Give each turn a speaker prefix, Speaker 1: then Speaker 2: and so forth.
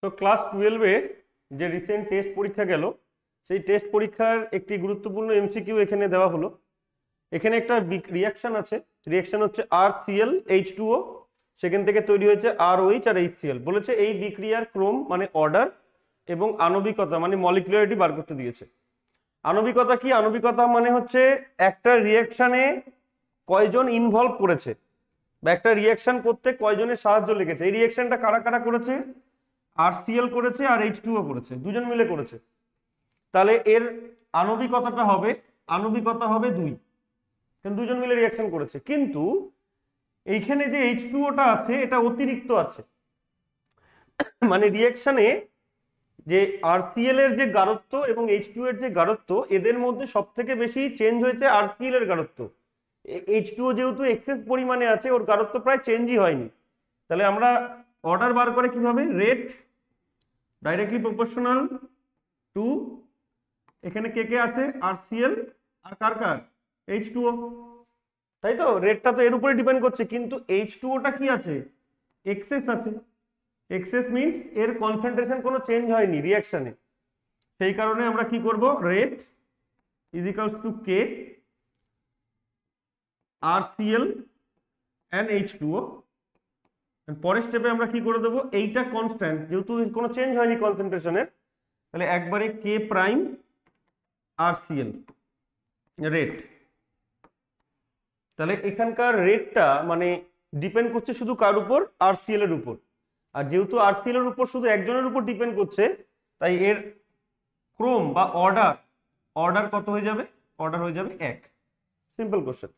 Speaker 1: তো ক্লাস 12-এ যে recent test পরীক্ষা গেল, সেই টেস্ট পরীক্ষার একটি গুরুত্বপূর্ণ এমসিকিউ এখানে দেওয়া হলো। এখানে একটা রিয়াকশন আছে, রিয়াকশন হচ্ছে RCl H2O, সেখান থেকে তৈরি হয়েছে ROH আর HCl। বলেছে এই বিক্রিয়ার ক্রম মানে অর্ডার এবং আণবিকতা মানে মলিকুলারিটি বার করতে দিয়েছে। আণবিকতা কি? আণবিকতা মানে হচ্ছে একটা রিয়াকশনে কয়জন ইনভলভ করেছে বা একটা রিয়াকশন করতে কয়জনের সাহায্য লেগেছে। এই রিয়াকশনটা কারা কারা করেছে? RCl করেছে আর H2O করেছে, দুজন মিলে করেছে। তাহলে এর আণবিকতাটা হবে, আণবিকতা হবে 2, কারণ দুজন মিলে রিয়াকশন করেছে। কিন্তু এইখানে যে H2Oটা আছে এটা অতিরিক্ত আছে, মানে রিয়াকশনে যে RCl এর যে গাঢ়ত্ব এবং H2O এর যে গাঢ়ত্ব, এদের মধ্যে সব থেকে বেশি চেঞ্জ হয়েছে RCl এর গাঢ়ত্ব। H2O যেহেতু এক্সেস পরিমাণে আছে, ওর গাঢ়ত্ব প্রায় চেঞ্জই হয়নি। তাহলে আমরা অর্ডার বার করে কিভাবে? রেট ডাইরেক্টলি প্রপোর্শনাল টু, এখানে কে কে আছে? RCl আর কার কার? H2O, তাই তো? রেটটা তো এর উপরে ডিপেন্ড করছে, কিন্তু H2Oটা কি আছে? এক্সেস আছে। এক্সেস মিন্স এর কনসেন্ট্রেশন কোনো চেঞ্জ হয়নি রিয়াকশনে। সেই কারণে আমরা কি করব? Rate is equals to K RCl and H2O। পরের স্টেপে আমরা কি করে দেবো? এইটা কনস্ট্যান্ট, যেহেতু কোনো চেঞ্জ হয়নি কনসেন্ট্রেশনের, তাহলে একবারে কে প্রাইম RCl রেট। তাহলে এখানকার রেটটা মানে ডিপেন্ড করছে শুধু কার উপর? RCl এর উপর। আর যেহেতু RCl এর উপর শুধু একজনের উপর ডিপেন্ড করছে, তাই এর ক্রম বা অর্ডার কত হয়ে যাবে? অর্ডার হয়ে যাবে 1। Simple question.